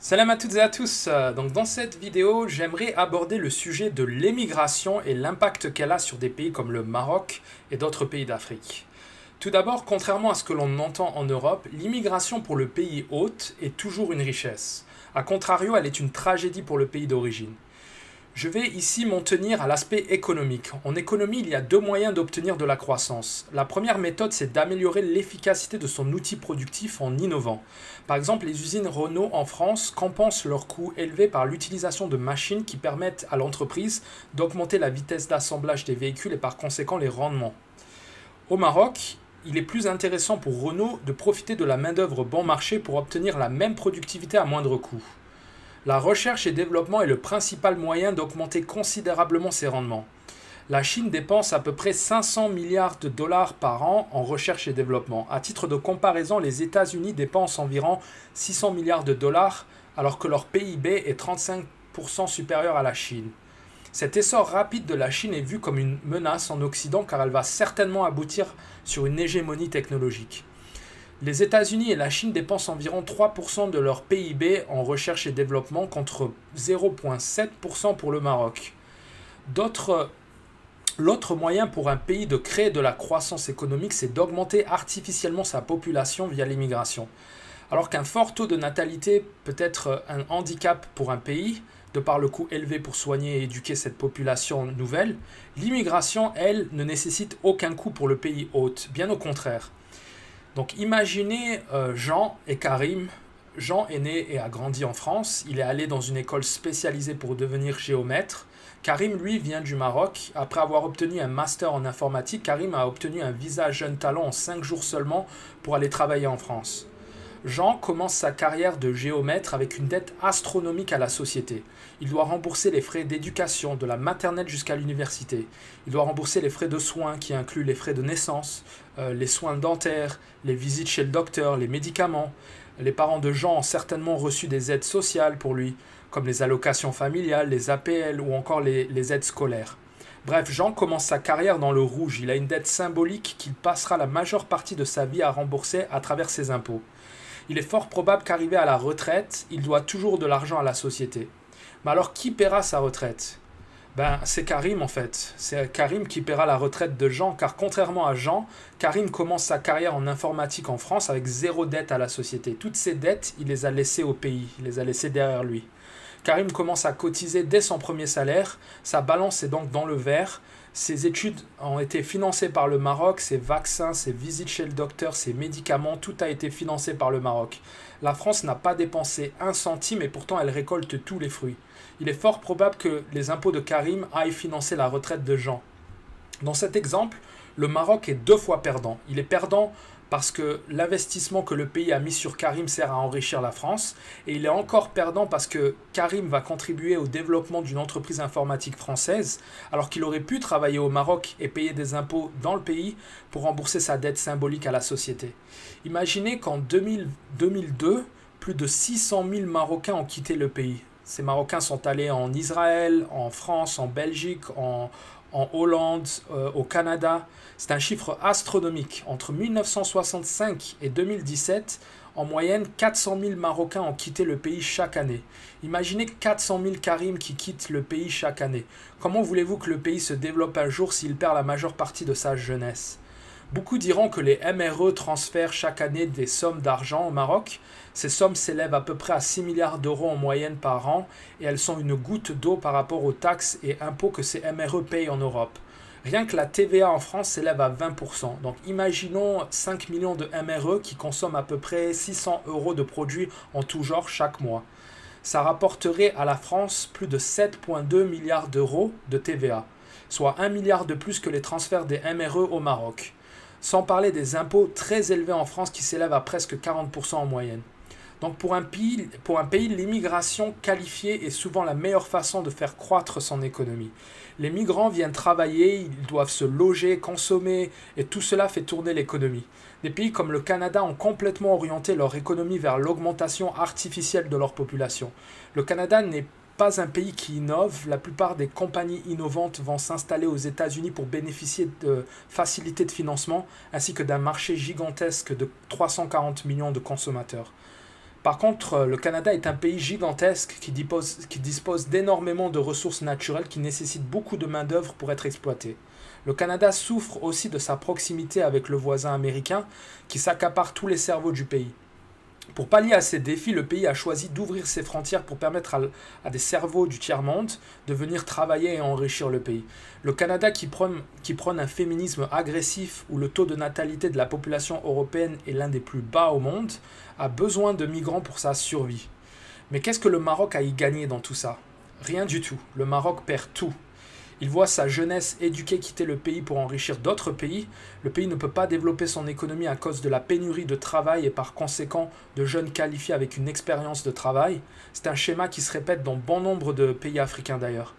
Salam à toutes et à tous. Donc dans cette vidéo, j'aimerais aborder le sujet de l'émigration et l'impact qu'elle a sur des pays comme le Maroc et d'autres pays d'Afrique. Tout d'abord, contrairement à ce que l'on entend en Europe, l'immigration pour le pays hôte est toujours une richesse. A contrario, elle est une tragédie pour le pays d'origine. Je vais ici m'en tenir à l'aspect économique. En économie, il y a deux moyens d'obtenir de la croissance. La première méthode, c'est d'améliorer l'efficacité de son outil productif en innovant. Par exemple, les usines Renault en France compensent leurs coûts élevés par l'utilisation de machines qui permettent à l'entreprise d'augmenter la vitesse d'assemblage des véhicules et par conséquent les rendements. Au Maroc, il est plus intéressant pour Renault de profiter de la main-d'œuvre bon marché pour obtenir la même productivité à moindre coût. La recherche et développement est le principal moyen d'augmenter considérablement ses rendements. La Chine dépense à peu près 500 milliards de dollars par an en recherche et développement. À titre de comparaison, les États-Unis dépensent environ 600 milliards de dollars alors que leur PIB est 35% supérieur à la Chine. Cet essor rapide de la Chine est vu comme une menace en Occident car elle va certainement aboutir sur une hégémonie technologique. Les États-Unis et la Chine dépensent environ 3% de leur PIB en recherche et développement contre 0,7% pour le Maroc. L'autre moyen pour un pays de créer de la croissance économique, c'est d'augmenter artificiellement sa population via l'immigration. Alors qu'un fort taux de natalité peut être un handicap pour un pays, de par le coût élevé pour soigner et éduquer cette population nouvelle, l'immigration, elle, ne nécessite aucun coût pour le pays hôte, bien au contraire. Donc imaginez Jean et Karim. Jean est né et a grandi en France. Il est allé dans une école spécialisée pour devenir géomètre. Karim, lui, vient du Maroc. Après avoir obtenu un master en informatique, Karim a obtenu un visa jeune talent en 5 jours seulement pour aller travailler en France. Jean commence sa carrière de géomètre avec une dette astronomique à la société. Il doit rembourser les frais d'éducation, de la maternelle jusqu'à l'université. Il doit rembourser les frais de soins qui incluent les frais de naissance, les soins dentaires, les visites chez le docteur, les médicaments. Les parents de Jean ont certainement reçu des aides sociales pour lui, comme les allocations familiales, les APL ou encore les aides scolaires. Bref, Jean commence sa carrière dans le rouge. Il a une dette symbolique qu'il passera la majeure partie de sa vie à rembourser à travers ses impôts. Il est fort probable qu'arrivé à la retraite, il doit toujours de l'argent à la société. Mais alors qui paiera sa retraite? C'est Karim en fait. C'est Karim qui paiera la retraite de Jean, car contrairement à Jean, Karim commence sa carrière en informatique en France avec zéro dette à la société. Toutes ses dettes, il les a laissées au pays, il les a laissées derrière lui. Karim commence à cotiser dès son premier salaire, sa balance est donc dans le vert. Ses études ont été financées par le Maroc, ses vaccins, ses visites chez le docteur, ses médicaments, tout a été financé par le Maroc. La France n'a pas dépensé un centime et pourtant elle récolte tous les fruits. Il est fort probable que les impôts de Karim aillent financer la retraite de Jean. Dans cet exemple, le Maroc est deux fois perdant. Il est perdant parce que l'investissement que le pays a mis sur Karim sert à enrichir la France, et il est encore perdant parce que Karim va contribuer au développement d'une entreprise informatique française, alors qu'il aurait pu travailler au Maroc et payer des impôts dans le pays pour rembourser sa dette symbolique à la société. Imaginez qu'en 2002, plus de 600 000 Marocains ont quitté le pays. Ces Marocains sont allés en Israël, en France, en Belgique, en Hollande, au Canada. C'est un chiffre astronomique. Entre 1965 et 2017, en moyenne, 400 000 Marocains ont quitté le pays chaque année. Imaginez 400 000 Karim qui quittent le pays chaque année. Comment voulez-vous que le pays se développe un jour s'il perd la majeure partie de sa jeunesse? Beaucoup diront que les MRE transfèrent chaque année des sommes d'argent au Maroc. Ces sommes s'élèvent à peu près à 6 milliards d'euros en moyenne par an et elles sont une goutte d'eau par rapport aux taxes et impôts que ces MRE payent en Europe. Rien que la TVA en France s'élève à 20%. Donc imaginons 5 millions de MRE qui consomment à peu près 600 euros de produits en tout genre chaque mois. Ça rapporterait à la France plus de 7,2 milliards d'euros de TVA, soit 1 milliard de plus que les transferts des MRE au Maroc. Sans parler des impôts très élevés en France qui s'élèvent à presque 40% en moyenne. Donc pour un pays, l'immigration qualifiée est souvent la meilleure façon de faire croître son économie. Les migrants viennent travailler, ils doivent se loger, consommer, et tout cela fait tourner l'économie. Des pays comme le Canada ont complètement orienté leur économie vers l'augmentation artificielle de leur population. Le Canada n'est pas un pays qui innove. La plupart des compagnies innovantes vont s'installer aux États-Unis pour bénéficier de facilités de financement ainsi que d'un marché gigantesque de 340 millions de consommateurs. Par contre, le Canada est un pays gigantesque qui dispose d'énormément de ressources naturelles qui nécessitent beaucoup de main-d'œuvre pour être exploitées. Le Canada souffre aussi de sa proximité avec le voisin américain qui s'accapare tous les cerveaux du pays. Pour pallier à ces défis, le pays a choisi d'ouvrir ses frontières pour permettre à des cerveaux du tiers-monde de venir travailler et enrichir le pays. Le Canada, qui prône un féminisme agressif où le taux de natalité de la population européenne est l'un des plus bas au monde, a besoin de migrants pour sa survie. Mais qu'est-ce que le Maroc a y gagné dans tout ça? Rien du tout. Le Maroc perd tout. Il voit sa jeunesse éduquée quitter le pays pour enrichir d'autres pays. Le pays ne peut pas développer son économie à cause de la pénurie de travail et par conséquent de jeunes qualifiés avec une expérience de travail. C'est un schéma qui se répète dans bon nombre de pays africains d'ailleurs.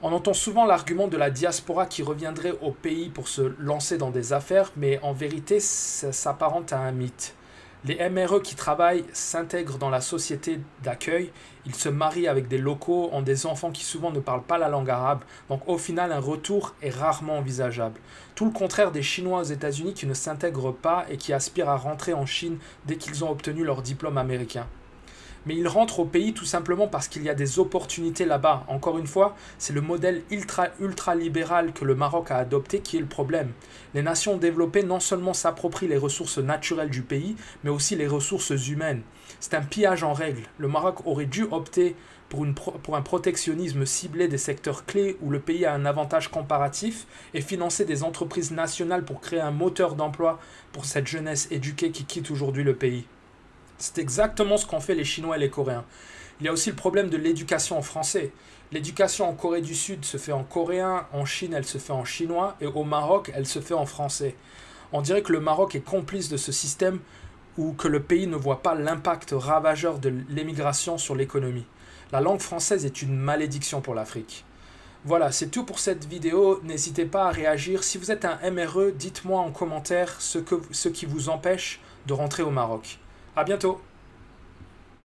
On entend souvent l'argument de la diaspora qui reviendrait au pays pour se lancer dans des affaires, mais en vérité, ça s'apparente à un mythe. Les MRE qui travaillent s'intègrent dans la société d'accueil, ils se marient avec des locaux, ont des enfants qui souvent ne parlent pas la langue arabe, donc au final un retour est rarement envisageable. Tout le contraire des Chinois aux États-Unis qui ne s'intègrent pas et qui aspirent à rentrer en Chine dès qu'ils ont obtenu leur diplôme américain. Mais ils rentrent au pays tout simplement parce qu'il y a des opportunités là-bas. Encore une fois, c'est le modèle ultra-libéral que le Maroc a adopté qui est le problème. Les nations développées non seulement s'approprient les ressources naturelles du pays, mais aussi les ressources humaines. C'est un pillage en règle. Le Maroc aurait dû opter pour un protectionnisme ciblé des secteurs clés où le pays a un avantage comparatif et financer des entreprises nationales pour créer un moteur d'emploi pour cette jeunesse éduquée qui quitte aujourd'hui le pays. C'est exactement ce qu'ont fait les Chinois et les Coréens. Il y a aussi le problème de l'éducation en français. L'éducation en Corée du Sud se fait en coréen, en Chine elle se fait en chinois et au Maroc elle se fait en français. On dirait que le Maroc est complice de ce système ou que le pays ne voit pas l'impact ravageur de l'émigration sur l'économie. La langue française est une malédiction pour l'Afrique. Voilà, c'est tout pour cette vidéo. N'hésitez pas à réagir. Si vous êtes un MRE, dites-moi en commentaire ce qui vous empêche de rentrer au Maroc. À bientôt!